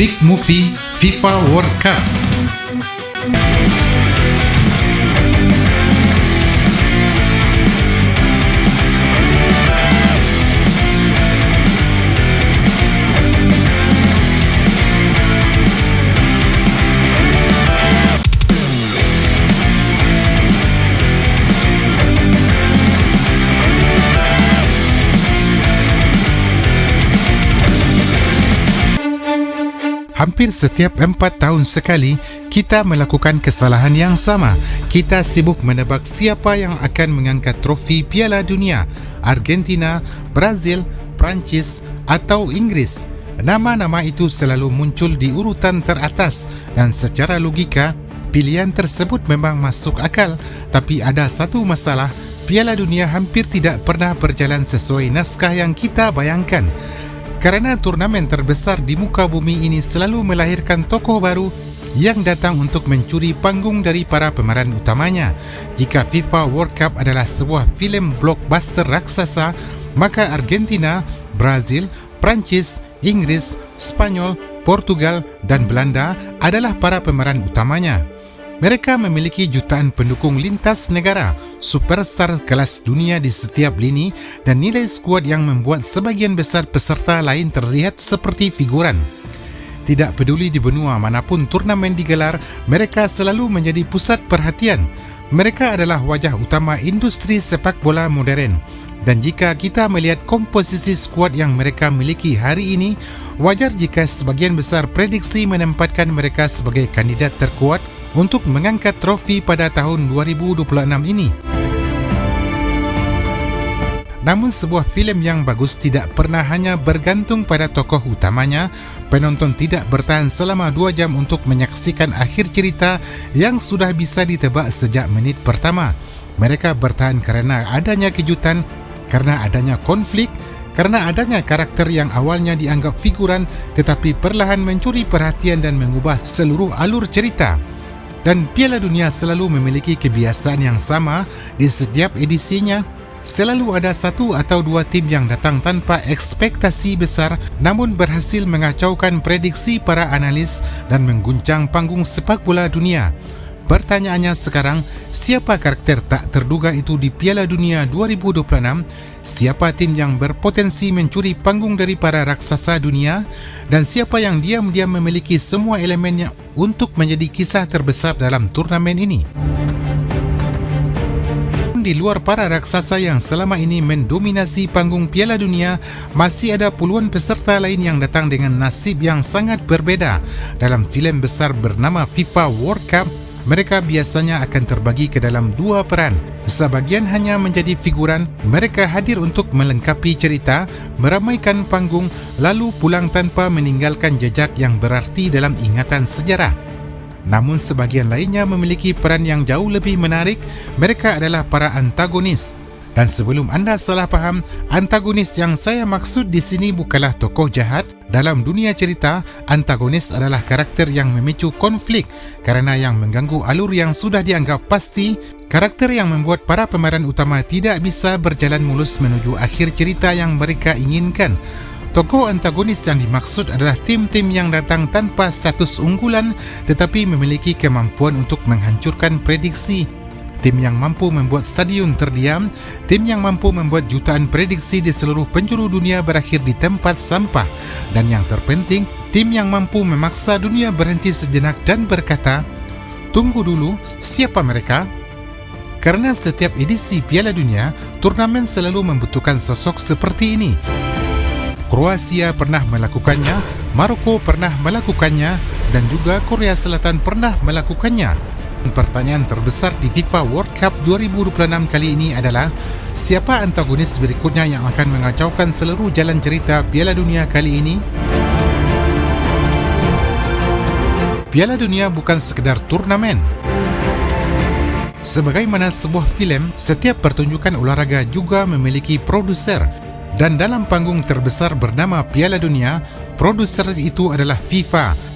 Big Movie FIFA World Cup. Hampir setiap 4 tahun sekali, kita melakukan kesalahan yang sama. Kita sibuk menebak siapa yang akan mengangkat trofi Piala Dunia, Argentina, Brazil, Perancis atau Inggeris. Nama-nama itu selalu muncul di urutan teratas dan secara logika, pilihan tersebut memang masuk akal. Tapi ada satu masalah, Piala Dunia hampir tidak pernah berjalan sesuai naskah yang kita bayangkan. Kerana turnamen terbesar di muka bumi ini selalu melahirkan tokoh baru yang datang untuk mencuri panggung dari para pemeran utamanya. Jika FIFA World Cup adalah sebuah filem blockbuster raksasa, maka Argentina, Brazil, Perancis, Inggeris, Spanyol, Portugal dan Belanda adalah para pemeran utamanya. Mereka memiliki jutaan pendukung lintas negara, superstar kelas dunia di setiap lini dan nilai skuad yang membuat sebagian besar peserta lain terlihat seperti figuran. Tidak peduli di benua manapun turnamen digelar, mereka selalu menjadi pusat perhatian. Mereka adalah wajah utama industri sepak bola modern. Dan jika kita melihat komposisi skuad yang mereka miliki hari ini, wajar jika sebagian besar prediksi menempatkan mereka sebagai kandidat terkuat untuk mengangkat trofi pada tahun 2026 ini. Namun sebuah filem yang bagus tidak pernah hanya bergantung pada tokoh utamanya. Penonton tidak bertahan selama 2 jam untuk menyaksikan akhir cerita yang sudah bisa ditebak sejak menit pertama. Mereka bertahan kerana adanya kejutan, karena adanya konflik, karena adanya karakter yang awalnya dianggap figuran tetapi perlahan mencuri perhatian dan mengubah seluruh alur cerita. Dan Piala Dunia selalu memiliki kebiasaan yang sama. Di setiap edisinya, selalu ada 1 atau 2 tim yang datang tanpa ekspektasi besar namun berhasil mengacaukan prediksi para analis dan mengguncang panggung sepak bola dunia. Pertanyaannya sekarang, siapa karakter tak terduga itu di Piala Dunia 2026? Siapa tim yang berpotensi mencuri panggung dari para raksasa dunia? Dan siapa yang diam-diam memiliki semua elemennya untuk menjadi kisah terbesar dalam turnamen ini? Di luar para raksasa yang selama ini mendominasi panggung Piala Dunia, masih ada puluhan peserta lain yang datang dengan nasib yang sangat berbeda. Dalam filem besar bernama FIFA World Cup, mereka biasanya akan terbagi ke dalam 2 peran. Sebagian hanya menjadi figuran, mereka hadir untuk melengkapi cerita, meramaikan panggung, lalu pulang tanpa meninggalkan jejak yang berarti dalam ingatan sejarah. Namun sebagian lainnya memiliki peran yang jauh lebih menarik. Mereka adalah para antagonis. Dan sebelum anda salah faham, antagonis yang saya maksud di sini bukanlah tokoh jahat. Dalam dunia cerita, antagonis adalah karakter yang memicu konflik kerana yang mengganggu alur yang sudah dianggap pasti, karakter yang membuat para pemeran utama tidak bisa berjalan mulus menuju akhir cerita yang mereka inginkan. Tokoh antagonis yang dimaksud adalah tim-tim yang datang tanpa status unggulan tetapi memiliki kemampuan untuk menghancurkan prediksi. Tim yang mampu membuat stadion terdiam, tim yang mampu membuat jutaan prediksi di seluruh penjuru dunia berakhir di tempat sampah, dan yang terpenting, tim yang mampu memaksa dunia berhenti sejenak dan berkata, "Tunggu dulu, siapa mereka?" Karena setiap edisi Piala Dunia, turnamen selalu membutuhkan sosok seperti ini. Kroasia pernah melakukannya, Maroko pernah melakukannya, dan juga Korea Selatan pernah melakukannya. Pertanyaan terbesar di FIFA World Cup 2026 kali ini adalah, siapa antagonis berikutnya yang akan mengacaukan seluruh jalan cerita Piala Dunia kali ini? Piala Dunia bukan sekedar turnamen. Sebagaimana sebuah filem, setiap pertunjukan olahraga juga memiliki produser. Dan dalam panggung terbesar bernama Piala Dunia, produser itu adalah FIFA.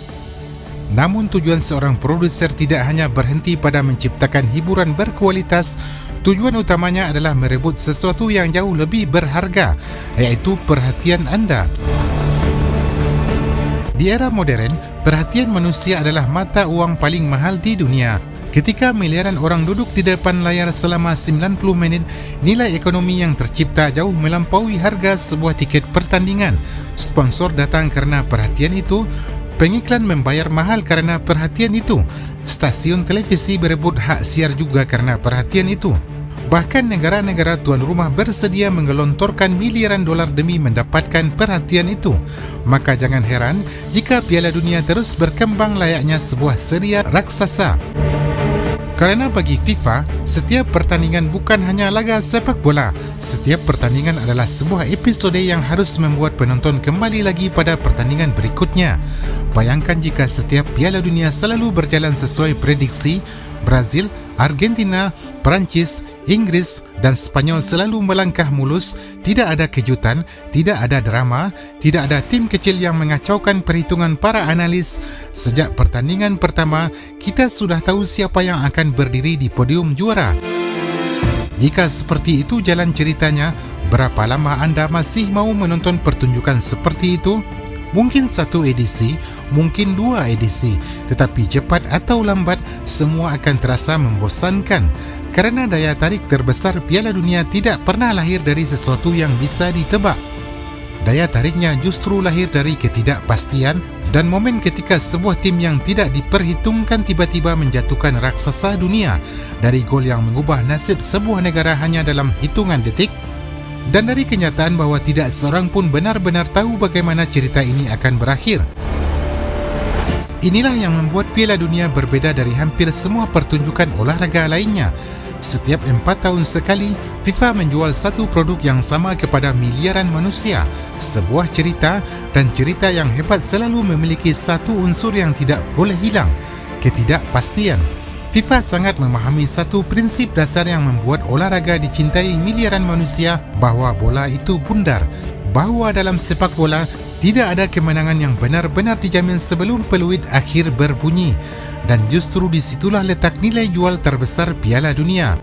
Namun tujuan seorang produser tidak hanya berhenti pada menciptakan hiburan berkualitas. Tujuan utamanya adalah merebut sesuatu yang jauh lebih berharga, iaitu perhatian anda. Di era modern, perhatian manusia adalah mata uang paling mahal di dunia. Ketika miliaran orang duduk di depan layar selama 90 menit, nilai ekonomi yang tercipta jauh melampaui harga sebuah tiket pertandingan. Sponsor datang karena perhatian itu, pengiklan membayar mahal karena perhatian itu, stasiun televisi berebut hak siar juga karena perhatian itu. Bahkan negara-negara tuan rumah bersedia menggelontorkan miliaran dolar demi mendapatkan perhatian itu. Maka jangan heran jika Piala Dunia terus berkembang layaknya sebuah serial raksasa. Karena bagi FIFA, setiap pertandingan bukan hanya laga sepak bola. Setiap pertandingan adalah sebuah episode yang harus membuat penonton kembali lagi pada pertandingan berikutnya. Bayangkan jika setiap Piala Dunia selalu berjalan sesuai prediksi, Brazil, Argentina, Perancis, Inggris dan Spanyol selalu melangkah mulus, tidak ada kejutan, tidak ada drama, tidak ada tim kecil yang mengacaukan perhitungan para analis. Sejak pertandingan pertama, kita sudah tahu siapa yang akan berdiri di podium juara. Jika seperti itu jalan ceritanya, berapa lama anda masih mau menonton pertunjukan seperti itu? Mungkin 1 edisi, mungkin 2 edisi, tetapi cepat atau lambat semua akan terasa membosankan. Karena daya tarik terbesar Piala Dunia tidak pernah lahir dari sesuatu yang bisa ditebak. Daya tariknya justru lahir dari ketidakpastian dan momen ketika sebuah tim yang tidak diperhitungkan tiba-tiba menjatuhkan raksasa dunia, dari gol yang mengubah nasib sebuah negara hanya dalam hitungan detik, dan dari kenyataan bahwa tidak seorang pun benar-benar tahu bagaimana cerita ini akan berakhir. Inilah yang membuat Piala Dunia berbeda dari hampir semua pertunjukan olahraga lainnya. Setiap 4 tahun sekali, FIFA menjual satu produk yang sama kepada miliaran manusia. Sebuah cerita, dan cerita yang hebat selalu memiliki satu unsur yang tidak boleh hilang: ketidakpastian. FIFA sangat memahami satu prinsip dasar yang membuat olahraga dicintai miliaran manusia, bahwa bola itu bundar. Bahwa dalam sepak bola, tidak ada kemenangan yang benar-benar dijamin sebelum peluit akhir berbunyi. Dan justru disitulah letak nilai jual terbesar Piala Dunia.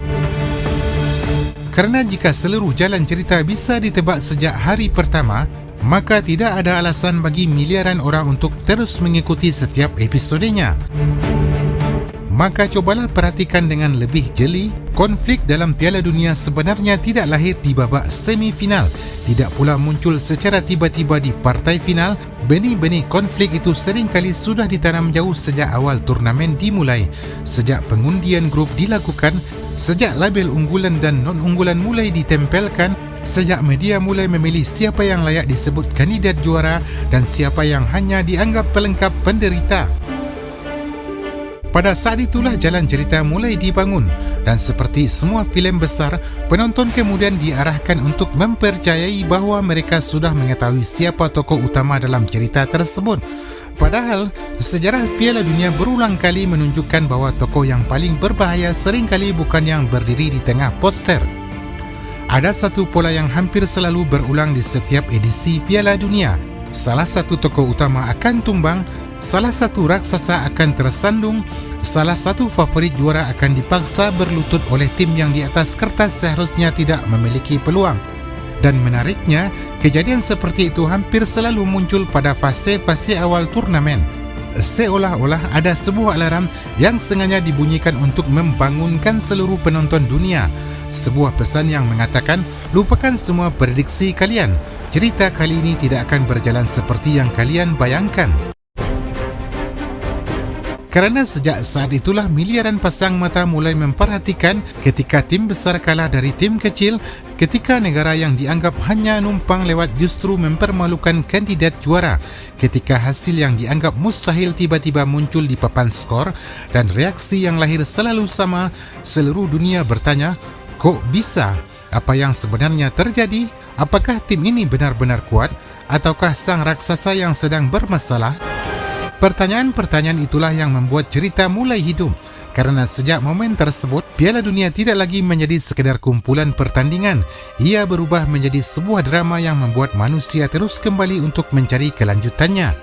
Karena jika seluruh jalan cerita bisa ditebak sejak hari pertama, maka tidak ada alasan bagi miliaran orang untuk terus mengikuti setiap episodenya. Maka cobalah perhatikan dengan lebih jeli, konflik dalam Piala Dunia sebenarnya tidak lahir di babak semifinal, tidak pula muncul secara tiba-tiba di partai final. Benih-benih konflik itu seringkali sudah ditanam jauh sejak awal turnamen dimulai, sejak pengundian grup dilakukan, sejak label unggulan dan non-unggulan mulai ditempelkan, sejak media mulai memilih siapa yang layak disebut kandidat juara dan siapa yang hanya dianggap pelengkap penderita. Pada saat itulah jalan cerita mulai dibangun, dan seperti semua filem besar, penonton kemudian diarahkan untuk mempercayai bahawa mereka sudah mengetahui siapa tokoh utama dalam cerita tersebut. Padahal, sejarah Piala Dunia berulang kali menunjukkan bahawa tokoh yang paling berbahaya seringkali bukan yang berdiri di tengah poster. Ada satu pola yang hampir selalu berulang di setiap edisi Piala Dunia. Salah satu tokoh utama akan tumbang, salah satu raksasa akan tersandung, salah satu favorit juara akan dipaksa berlutut oleh tim yang di atas kertas seharusnya tidak memiliki peluang. Dan menariknya, kejadian seperti itu hampir selalu muncul pada fase-fase awal turnamen. Seolah-olah ada sebuah alarm yang sengaja dibunyikan untuk membangunkan seluruh penonton dunia. Sebuah pesan yang mengatakan, lupakan semua prediksi kalian. Cerita kali ini tidak akan berjalan seperti yang kalian bayangkan. Karena sejak saat itulah miliaran pasang mata mulai memperhatikan ketika tim besar kalah dari tim kecil, ketika negara yang dianggap hanya numpang lewat justru mempermalukan kandidat juara, ketika hasil yang dianggap mustahil tiba-tiba muncul di papan skor, dan reaksi yang lahir selalu sama, seluruh dunia bertanya, kok bisa? Apa yang sebenarnya terjadi? Apakah tim ini benar-benar kuat? Ataukah sang raksasa yang sedang bermasalah? Pertanyaan-pertanyaan itulah yang membuat cerita mulai hidup. Karena sejak momen tersebut, Piala Dunia tidak lagi menjadi sekedar kumpulan pertandingan. Ia berubah menjadi sebuah drama yang membuat manusia terus kembali untuk mencari kelanjutannya.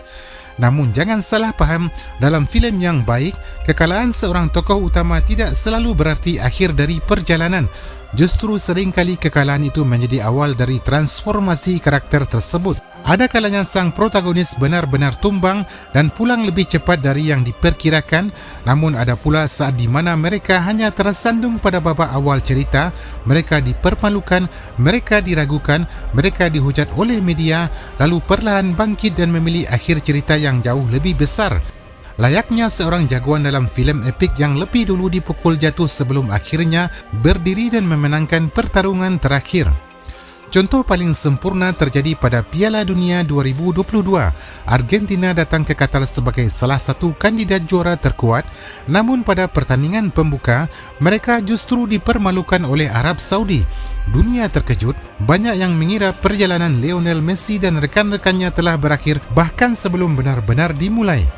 Namun jangan salah paham, dalam filem yang baik, kekalahan seorang tokoh utama tidak selalu berarti akhir dari perjalanan. Justru seringkali kekalahan itu menjadi awal dari transformasi karakter tersebut. Ada kalanya sang protagonis benar-benar tumbang dan pulang lebih cepat dari yang diperkirakan, namun ada pula saat di mana mereka hanya tersandung pada babak awal cerita, mereka dipermalukan, mereka diragukan, mereka dihujat oleh media, lalu perlahan bangkit dan memilih akhir cerita yang jauh lebih besar. Layaknya seorang jagoan dalam filem epik yang lebih dulu dipukul jatuh sebelum akhirnya berdiri dan memenangkan pertarungan terakhir. Contoh paling sempurna terjadi pada Piala Dunia 2022. Argentina datang ke Qatar sebagai salah satu kandidat juara terkuat, namun pada pertandingan pembuka, mereka justru dipermalukan oleh Arab Saudi. Dunia terkejut, banyak yang mengira perjalanan Lionel Messi dan rekan-rekannya telah berakhir bahkan sebelum benar-benar dimulai.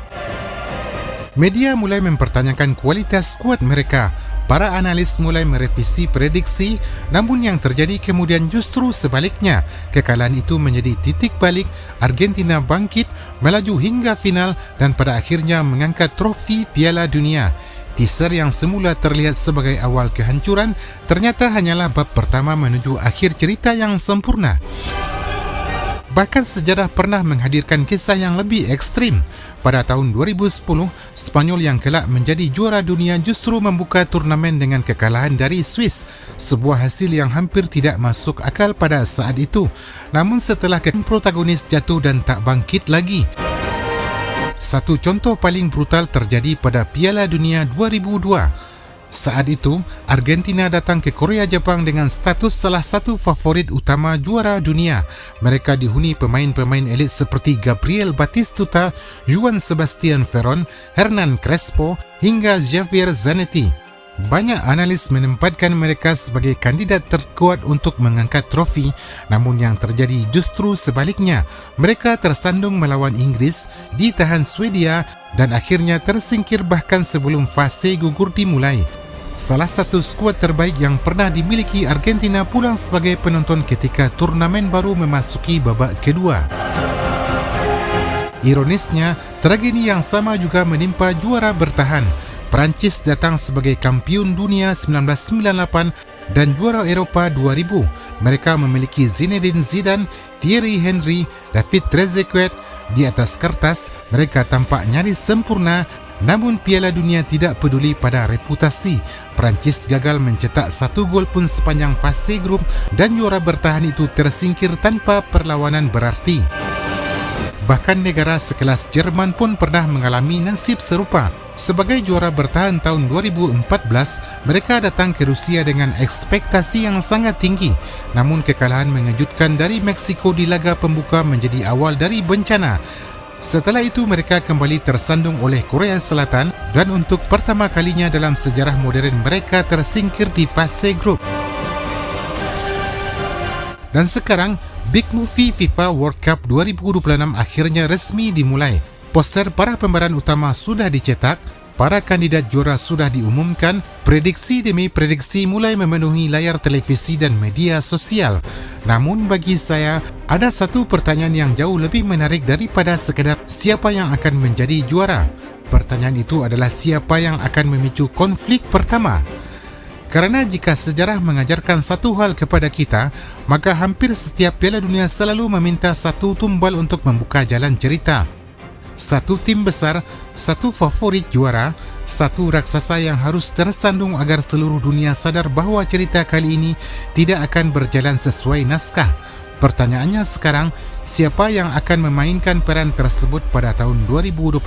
Media mulai mempertanyakan kualitas skuad mereka. Para analis mulai merevisi prediksi, namun yang terjadi kemudian justru sebaliknya. Kekalahan itu menjadi titik balik, Argentina bangkit, melaju hingga final dan pada akhirnya mengangkat trofi Piala Dunia. Teaser yang semula terlihat sebagai awal kehancuran, ternyata hanyalah bab pertama menuju akhir cerita yang sempurna. Bahkan sejarah pernah menghadirkan kisah yang lebih ekstrim. Pada tahun 2010, Spanyol yang kelak menjadi juara dunia justru membuka turnamen dengan kekalahan dari Swiss, sebuah hasil yang hampir tidak masuk akal pada saat itu. Namun setelah protagonis jatuh dan tak bangkit lagi. Satu contoh paling brutal terjadi pada Piala Dunia 2002. Saat itu, Argentina datang ke Korea Jepang dengan status salah satu favorit utama juara dunia. Mereka dihuni pemain-pemain elit seperti Gabriel Batistuta, Juan Sebastian Veron, Hernan Crespo hingga Javier Zanetti. Banyak analis menempatkan mereka sebagai kandidat terkuat untuk mengangkat trofi, namun yang terjadi justru sebaliknya. Mereka tersandung melawan Inggris, ditahan Swedia dan akhirnya tersingkir bahkan sebelum fase gugur dimulai. Salah satu skuad terbaik yang pernah dimiliki Argentina pulang sebagai penonton ketika turnamen baru memasuki babak kedua. Ironisnya, tragedi yang sama juga menimpa juara bertahan. Perancis datang sebagai kampiun dunia 1998 dan juara Eropa 2000. Mereka memiliki Zinedine Zidane, Thierry Henry, David Trezeguet. Di atas kertas, mereka tampak nyaris sempurna, namun Piala Dunia tidak peduli pada reputasi. Perancis gagal mencetak satu gol pun sepanjang fase grup dan juara bertahan itu tersingkir tanpa perlawanan berarti. Bahkan negara sekelas Jerman pun pernah mengalami nasib serupa. Sebagai juara bertahan tahun 2014, mereka datang ke Rusia dengan ekspektasi yang sangat tinggi. Namun kekalahan mengejutkan dari Meksiko di laga pembuka menjadi awal dari bencana. Setelah itu mereka kembali tersandung oleh Korea Selatan dan untuk pertama kalinya dalam sejarah modern mereka tersingkir di fase grup. Dan sekarang, Big Movie FIFA World Cup 2026 akhirnya resmi dimulai. Poster para pemeran utama sudah dicetak, para kandidat juara sudah diumumkan, prediksi demi prediksi mulai memenuhi layar televisi dan media sosial. Namun bagi saya, ada satu pertanyaan yang jauh lebih menarik daripada sekadar siapa yang akan menjadi juara. Pertanyaan itu adalah siapa yang akan memicu konflik pertama. Karena jika sejarah mengajarkan satu hal kepada kita, maka hampir setiap Piala Dunia selalu meminta satu tumbal untuk membuka jalan cerita. Satu tim besar, satu favorit juara, satu raksasa yang harus tersandung agar seluruh dunia sadar bahawa cerita kali ini tidak akan berjalan sesuai naskah. Pertanyaannya sekarang, siapa yang akan memainkan peran tersebut pada tahun 2026?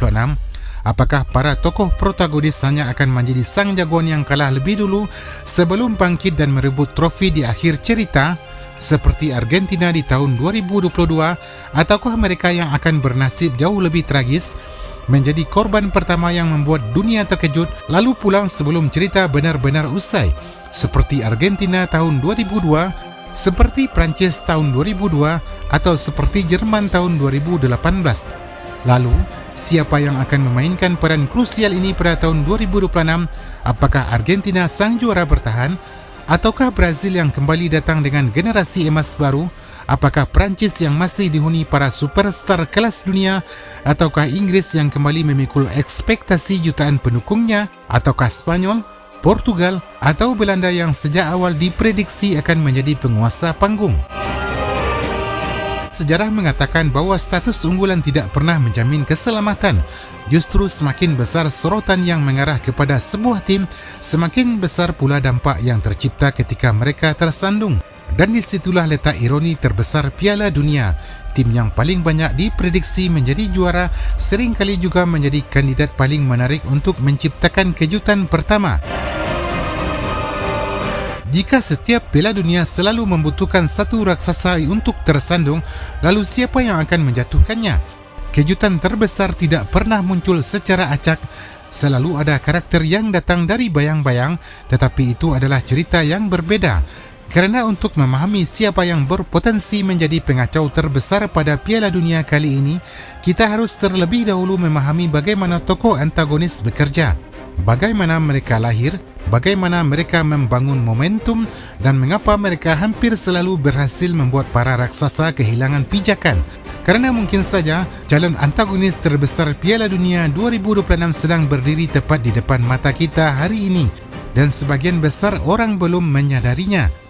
Apakah para tokoh protagonis hanya akan menjadi sang jagoan yang kalah lebih dulu sebelum bangkit dan merebut trofi di akhir cerita seperti Argentina di tahun 2022, ataukah mereka yang akan bernasib jauh lebih tragis menjadi korban pertama yang membuat dunia terkejut lalu pulang sebelum cerita benar-benar usai seperti Argentina tahun 2002, seperti Prancis tahun 2002 atau seperti Jerman tahun 2018. Lalu, siapa yang akan memainkan peran krusial ini pada tahun 2026? Apakah Argentina sang juara bertahan? Ataukah Brazil yang kembali datang dengan generasi emas baru? Apakah Perancis yang masih dihuni para superstar kelas dunia? Ataukah Inggris yang kembali memikul ekspektasi jutaan pendukungnya? Ataukah Spanyol, Portugal, atau Belanda yang sejak awal diprediksi akan menjadi penguasa panggung? Sejarah mengatakan bahawa status unggulan tidak pernah menjamin keselamatan. Justru semakin besar sorotan yang mengarah kepada sebuah tim, semakin besar pula dampak yang tercipta ketika mereka tersandung. Dan disitulah letak ironi terbesar Piala Dunia. Tim yang paling banyak diprediksi menjadi juara seringkali juga menjadi kandidat paling menarik untuk menciptakan kejutan pertama. Jika setiap Piala Dunia selalu membutuhkan satu raksasa untuk tersandung, lalu siapa yang akan menjatuhkannya? Kejutan terbesar tidak pernah muncul secara acak. Selalu ada karakter yang datang dari bayang-bayang, tetapi itu adalah cerita yang berbeda. Kerana untuk memahami siapa yang berpotensi menjadi pengacau terbesar pada Piala Dunia kali ini, kita harus terlebih dahulu memahami bagaimana tokoh antagonis bekerja, bagaimana mereka lahir, bagaimana mereka membangun momentum, dan mengapa mereka hampir selalu berhasil membuat para raksasa kehilangan pijakan. Kerana mungkin saja calon antagonis terbesar Piala Dunia 2026 sedang berdiri tepat di depan mata kita hari ini, dan sebagian besar orang belum menyadarinya.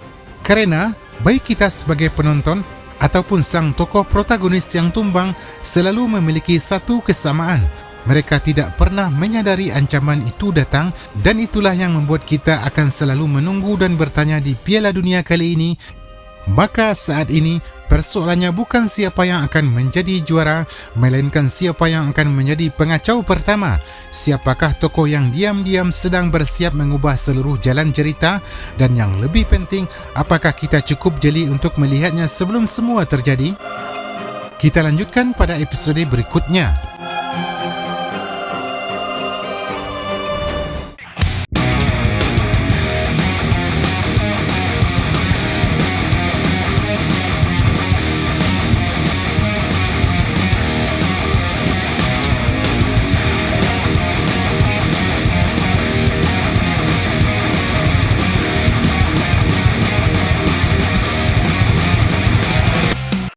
Kerana baik kita sebagai penonton ataupun sang tokoh protagonis yang tumbang selalu memiliki satu kesamaan. Mereka tidak pernah menyadari ancaman itu datang, dan itulah yang membuat kita akan selalu menunggu dan bertanya di Piala Dunia kali ini. Maka saat ini persoalannya bukan siapa yang akan menjadi juara, melainkan siapa yang akan menjadi pengacau pertama. Siapakah tokoh yang diam-diam sedang bersiap mengubah seluruh jalan cerita, dan yang lebih penting, apakah kita cukup jeli untuk melihatnya sebelum semua terjadi? Kita lanjutkan pada episode berikutnya.